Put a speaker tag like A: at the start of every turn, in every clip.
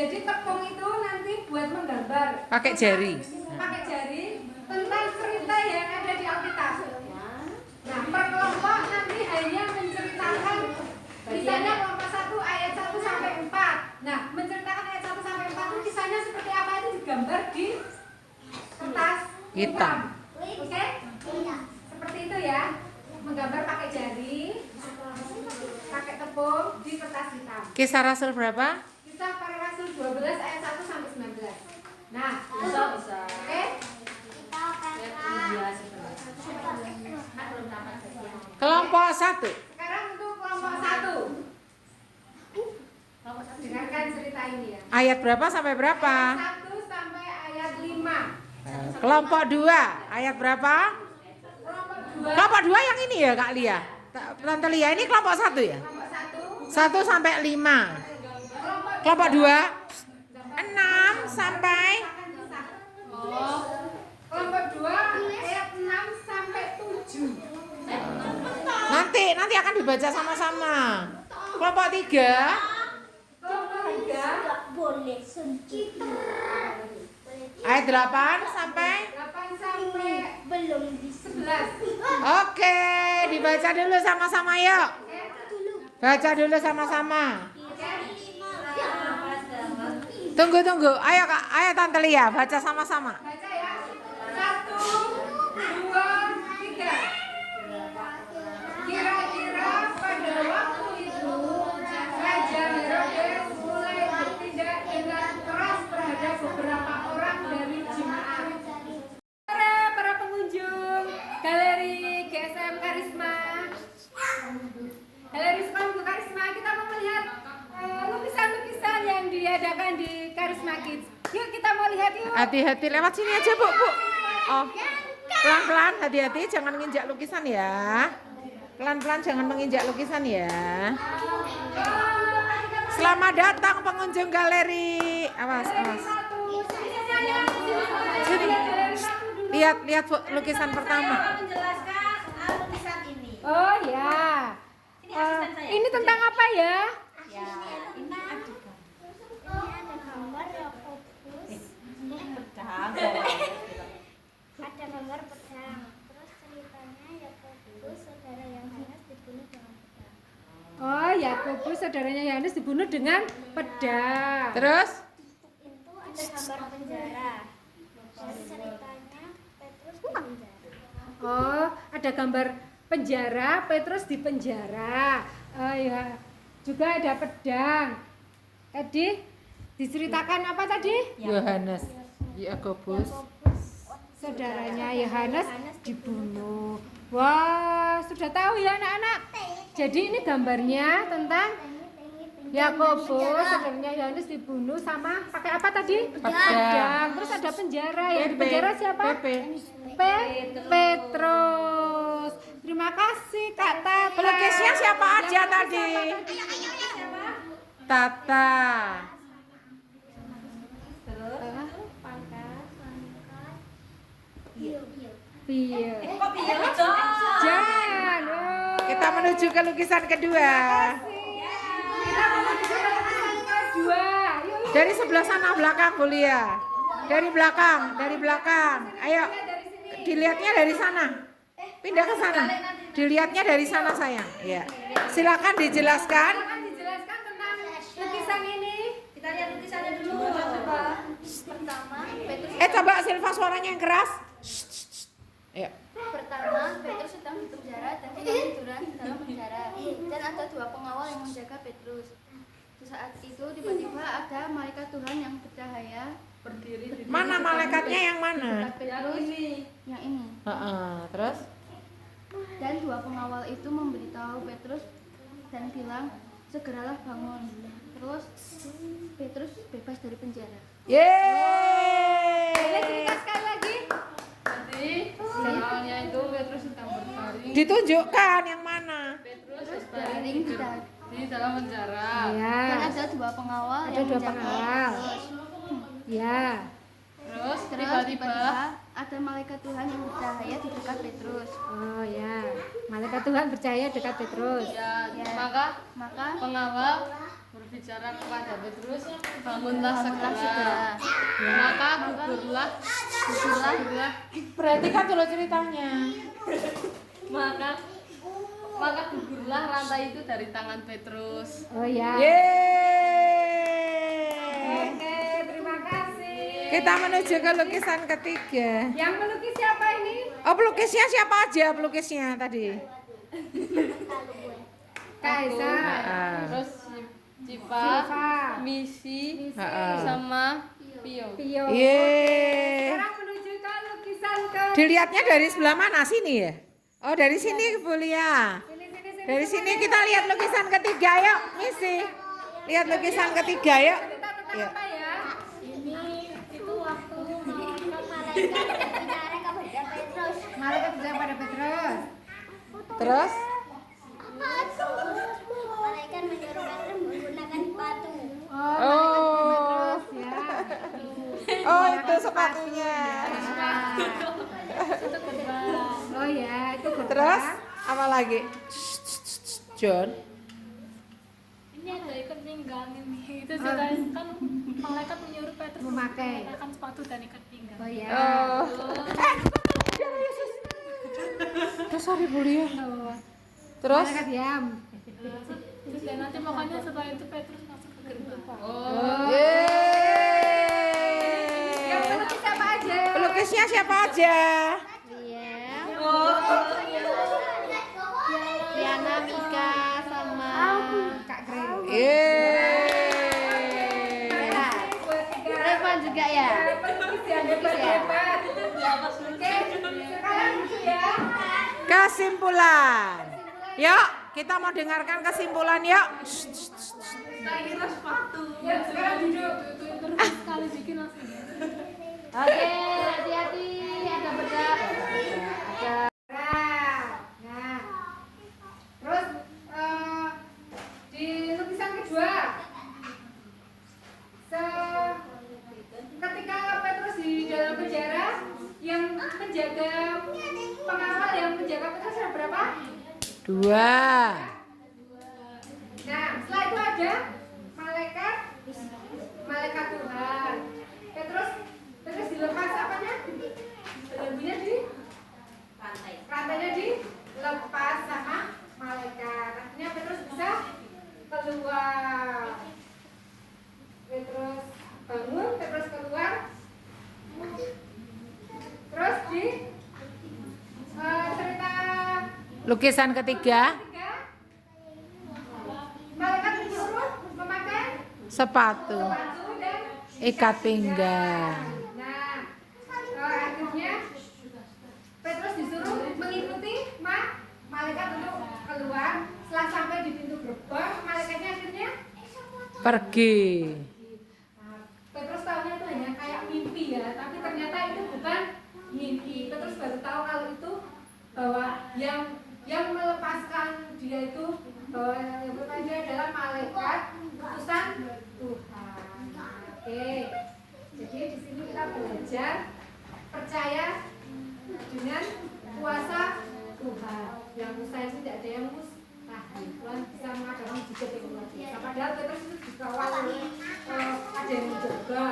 A: Jadi tepung itu nanti buat menggambar.
B: Pakai jari.
A: Pakai jari tentang cerita yang ada di Alkitab. Nah, per kelompok nanti hanya menceritakan misalnya kelompok 1 ayat 1 sampai 4. Nah, menceritakan ayat 1 sampai 4 itu kisahnya seperti apa itu digambar di kertas hitam. Oke? Seperti itu ya. Menggambar pakai jari, pakai tepung di kertas hitam.
B: Kisah Rasul berapa?
A: Kisah Para Rasul 12 ayat 1 sampai 19. Nah,
C: Bisa.
A: oke?
B: Kelompok 1.
A: Sekarang untuk kelompok 1. Dengarkan cerita ini ya.
B: Ayat berapa sampai berapa?
A: Ayat 1 sampai ayat 5.
B: Kelompok 2. Ayat berapa?
A: Kelompok 2.
B: Kelompok 2 yang ini ya Kak Lia. Tante Lia ini kelompok 1 ya?
A: Kelompok 1.
B: 1 sampai 5. Kelompok 2 6 sampai
A: Kelompok 2 ayat 6 sampai 7.
B: nanti akan dibaca sama-sama. Kelompok 3
A: Kelompok 3
D: boleh sedikit
B: ayat 8 sampai
A: 8 sampai
D: belum
A: 11.
B: Oke, dibaca dulu sama-sama yuk. Baca dulu sama-sama. Tunggu. Ayo Kak, ayo Tante Lia baca sama-sama.
A: Baca ya. 1 2 3. Kira-kira pada waktu itu Raja Herodes mulai bertindak dengan keras terhadap beberapa orang dari jemaat. Para pengunjung galeri GSM Karisma, galeri sekolah untuk Karisma, kita mau melihat lukisan-lukisan yang diadakan di Karisma Kids. Yuk kita mau lihat yuk.
B: Hati-hati lewat sini aja Bu. Oh, pelan-pelan hati-hati jangan menginjak lukisan ya. Pelan-pelan jangan menginjak lukisan ya. Selamat datang pengunjung galeri. Awas. Sini. Lihat Bu, lukisan pertama.
D: menjelaskan lukisan ini.
A: Oh ya. Ini tentang apa ya?
D: Ya, ini ada gambar Yakobus. Ada gambar pedang. Terus ceritanya Yakobus saudara Yohanes dibunuh dengan pedang.
A: Oh, Yakobus saudaranya Yohanes dibunuh dengan pedang.
B: Terus?
D: Itu ada gambar penjara. Terus ceritanya Petrus di penjara.
A: Oh, ada gambar penjara, Petrus di penjara. Oh ya. Juga ada pedang. Tadi diceritakan apa tadi?
B: Yohanes, Yakobus.
A: Saudaranya Yohanes dibunuh. Wah, sudah tahu ya anak-anak. Jadi ini gambarnya tentang Yakobus, saudaranya Yohanes dibunuh sama pakai apa tadi? Pedang. Terus ada penjara ya. Di penjara siapa? Petrus. Terima kasih Kak Tata.
B: Pelukisnya siapa aja tadi? Tata.
A: Iya.
C: Kok piye, Cok?
A: Jangan. Oh.
B: Kita menuju ke lukisan kedua.
A: Kita mau menuju ke lukisan kedua. Yuk.
B: Dari sebelah sana belakang Bu Lia. Dari belakang. Ayo. Dilihatnya dari sana. Pindah ke sana. Dilihatnya dari sana sayang. Ya. Silakan dijelaskan.
A: Silakan dijelaskan tentang lukisan ini.
C: Kita lihat lukisannya dulu. Coba.
D: Pertama, Petrus
B: Coba Silva suaranya yang keras. Ayo.
D: Pertama, Petrus sedang di penjara dan sedang tiduran dalam penjara. Dan ada dua pengawal yang menjaga Petrus. Di saat itu tiba-tiba ada malaikat Tuhan yang bercahaya
C: Berdiri di
B: Mana malaikatnya yang mana?
D: dekat Petrus. Yang ini.
B: Terus?
D: Dan dua pengawal itu memberitahu Petrus dan bilang, segeralah bangun. Terus Petrus bebas dari penjara.
B: Yeay.
A: Boleh cerita sekali lagi?
C: Jadi sinyalnya itu Petrus sedang berbaring.
B: Ditunjukkan yang mana?
C: Petrus
D: Berbaring
C: di dalam penjara.
A: Ya.
D: Dan ada dua pengawal
A: Ada
D: yang
A: dua
D: menjaga
A: pengawal.
D: Petrus.
A: Ya.
C: Terus
D: Terus
C: tiba-tiba
D: ada malaikat Tuhan yang bercahaya di dekat Petrus.
A: Oh ya, malaikat Tuhan bercahaya dekat Petrus.
C: Ya,
D: Ya.
C: maka
D: Maka
C: pengawal berbicara kepada Petrus, bangunlah
D: bangunlah
C: segera. Maka gugurlah,
B: Perhatikan dulu ceritanya.
C: maka gugurlah rantai itu dari tangan Petrus.
A: Oh ya.
B: Yeay.
A: Oke, terima kasih.
B: Kita menuju ke lukisan ketiga.
A: Yang melukis siapa ini?
B: Oh, pelukisnya siapa aja pelukisnya tadi?
A: Kaisa.
C: Terus Cipa,
A: Silva.
C: Misi,
B: Heeh.
C: sama Pio.
A: Pio.
B: Yeay.
A: Sekarang menuju ke lukisan ke
B: Dilihatnya dari sebelah mana? Sini ya? Oh, dari sini Bu Lia.
A: sini.
B: Dari sini kita lihat lukisan ketiga yuk, Misi. Lihat lukisan ketiga yuk.
A: Cerita tentang
B: Yuk.
A: apa ya? Malaikat berbicara pada Petrus.
B: Terus?
E: Malaikat menyuruh Petrus menggunakan batu.
B: Oh.
A: Petrus ya.
B: Oh, itu sepatunya.
A: Oh ya, itu gerbang.
B: Terus apa lagi? John.
F: Ini ada ikat pinggang ini. Itu ceritanya kan malaikat menyuruh Petrus
A: Memakai.
F: menggunakan sepatu dan ikat pinggang.
A: Oh ya.
B: Oh. Sorry Bu Lia. Terus?
A: Malaikat diam.
F: Terus dan nanti makanya setelah itu Petrus masuk ke gerbang.
C: Oh,
A: Yang
B: Yeay.
A: melukis siapa aja?
B: Pelukisnya siapa aja?
D: Diana, Mika, sama
A: Kak Grey.
B: Yeay.
D: Revan juga ya.
A: Pelukis yang hebat. Oke, sekarang itu ya.
B: Kesimpulan. Yuk, kita mau dengarkan kesimpulan yuk.
A: Ya, sekarang duduk.
F: Terus sekali bikin langsung.
D: Oke, hati-hati ada bedak.
A: Nah, terus di lukisan kedua, ketika Petrus di dalam penjara, yang menjaga pengawal yang menjaga Petrus ada berapa?
B: 2.
A: Nah, setelah itu ada malaikat Tuhan. Petrus dilepas apanya? Belenggunya di rantainya dilepas sama malaikat. Akhirnya Petrus bisa keluar. Petrus bangun, Petrus keluar. Terus di cerita
B: Lukisan ketiga,
A: ketiga, malaikat disuruh memakai
B: sepatu,
A: sepatu dan
B: ikat pinggang.
A: Nah, akhirnya Petrus disuruh mengikuti malaikat untuk keluar. Setelah sampai di pintu gerbang, malaikatnya akhirnya
B: Pergi.
A: Nah, Petrus tahunya itu hanya kayak mimpi ya, tapi ternyata itu bukan mimpi. Petrus baru tahu kalau itu bahwa yang melepaskan dia itu bahwa yang melepaskan dia adalah malaikat utusan Tuhan. Oke, jadi di sini kita belajar percaya dengan kuasa Tuhan. Yang mustahil itu tidak ada yang mustahil. Tuhan bisa mengadakan juga yang luar biasa. Padahal Petrus itu dikawal oleh ada yang menjaga.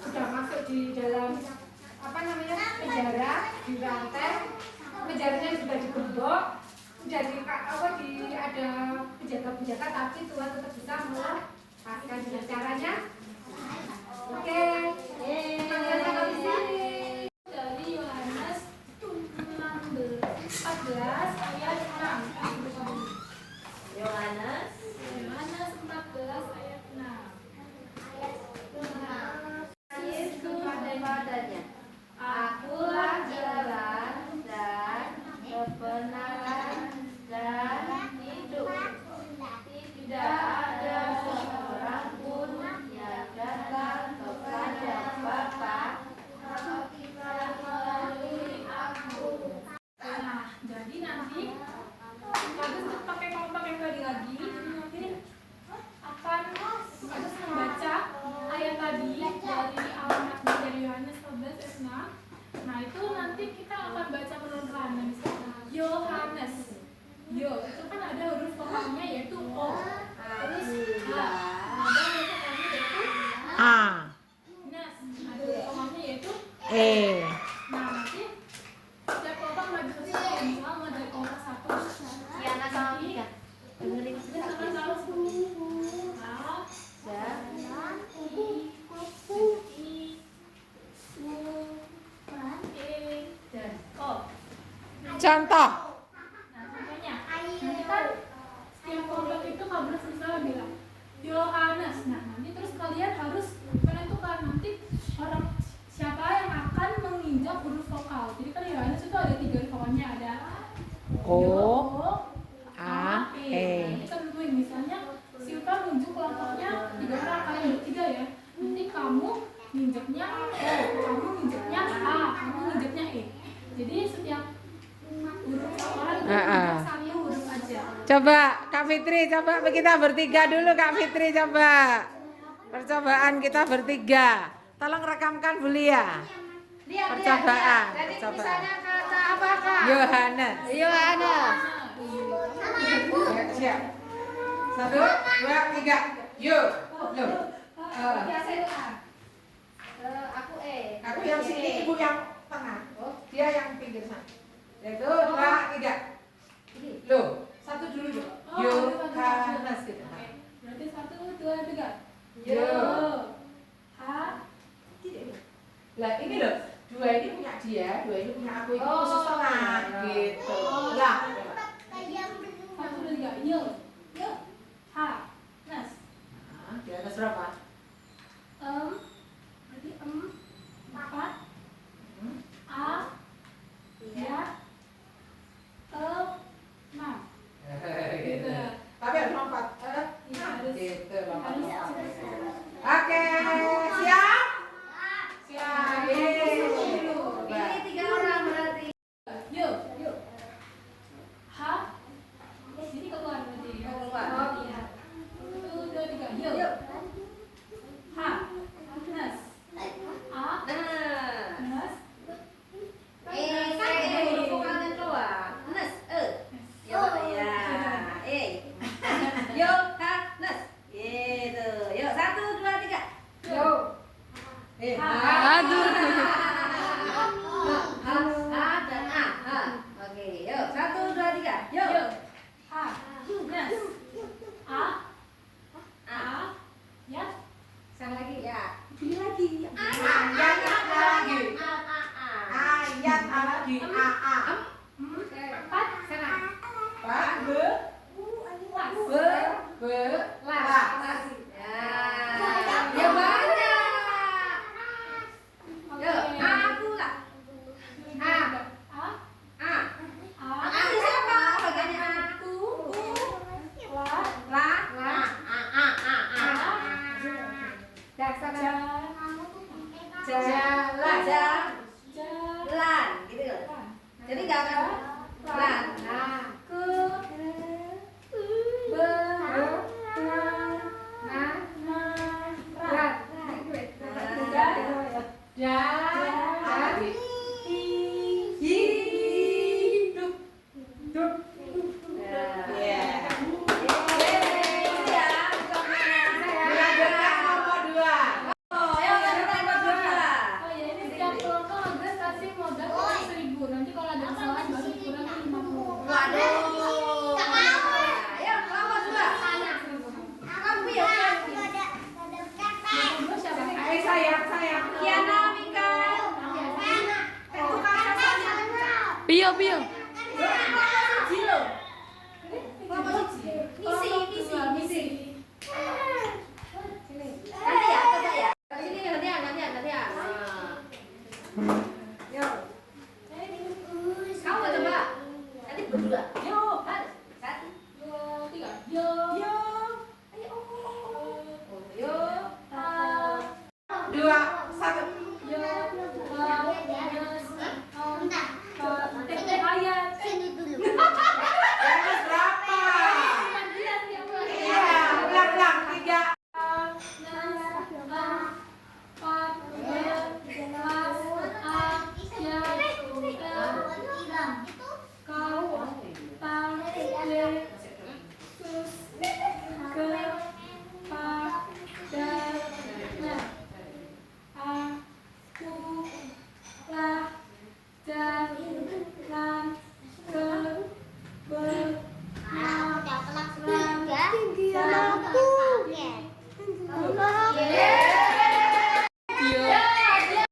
A: Sudah masuk di dalam penjara, dirantai, penjaranya juga digembok, sudah ada penjaga-penjaga, tapi Tuhan tetap bisa melepaskan dengan caranya. Oke, sampai di sini.
F: Dari Yohanes 14 ayat 6. Yohanes 14 ayat 6.
D: Kepadanya, akulah jalan dan kebenaran dan hidup. Tidak ada seorang pun yang
B: Contoh.
F: Nah, contohnya, nanti kan setiap kelompok itu Kabrus misalnya bilang Yohanes. Nah, nanti terus kalian harus menentukan nanti orang siapa yang akan menginjak huruf vokal. Jadi kan Yohanes itu ada 3 huruf vokalnya, ada
B: O, A, E.
F: Nah, nanti kan tentuin misalnya Silva nunjuk kelompoknya 3 orang, kalian bertiga ya. Nanti kamu nginjeknya O, kamu nginjeknya A, kamu nginjeknya E. Jadi setiap huruf vokalan itu nginjek 1 huruf aja.
B: Coba Kak Fitri, coba kita bertiga dulu Kak Fitri, coba. Percobaan kita bertiga. Tolong rekamkan Bu Lia.
A: Lihat,
B: Percobaan,
A: lihat. Jadi
B: percobaan.
A: misalnya kata apa Kak?
B: Yohanes.
A: Yohanes.
B: Ya, siap. 1, 2, 3. Yo. Loh.
A: Biasa itu A. Aku E.
B: Aku yang sini, ibu yang tengah. Oh, dia yang pinggir sana. Yaitu 2, 3. Loh, 1 dulu dong. Yohanes gitu.
F: Oke, berarti 1, 2, 3.
B: Yo.
F: Ha.
B: Lah ini loh, 2 ini punya dia, 2 ini punya aku, itu
F: Oh.
B: khusus tengah gitu. Lah.
F: 1, 2, 3. Yo. Yo. Ha. Nas.
B: Nah, di atas berapa?
F: Berarti 4. A. Ya. 6.
B: Gitu. Tapi harus lompat.
F: Iya, harus.
B: Gitu,
F: Harus.
B: lompat. Oke, siap? Siap.
A: Ini 3 orang berarti.
F: Yo. Yo. Ha. Sini keluar berarti.
A: Keluar.
F: Oh, iya. 1, 2, 3. Yo. Ha. Nas. A.
A: Nah.
F: Nas.
A: Kan huruf vokalnya keluar. Nes, Yo, ya. Yohanes. Gitu. Yuk, 1, 2, 3. Yo.
B: Aduh.
A: A dan A. Oke, yuk. 1, 2, 3. Yo.
F: Yo. Ha. Nas. A. A. Ya.
A: Sang lagi ya.
B: Ayat ada lagi. Ayat ada lagi. A.
F: 4.
A: Sana.
B: Pak.
F: Las.
B: Las.
A: Ya. Ya banyak. Yuk,
F: Oke.
A: aku lah. A.
F: A.
A: A.
F: A.
A: Aku siapa? Bagiannya aku.
F: La.
A: A. Dah sana.
F: Jalan.
A: Jalan. Gitu loh. Jadi nggak akan lan. Nah. Ku. Hidup.
B: Dilanjutkan nomor 2.
F: Oh ya, ini setiap kelompok Agnes kasih modal 1.000. Nanti kalau ada kesalahan baru dikurangi 50. Nomor siapa?
B: Ayo sayang.
F: Pio.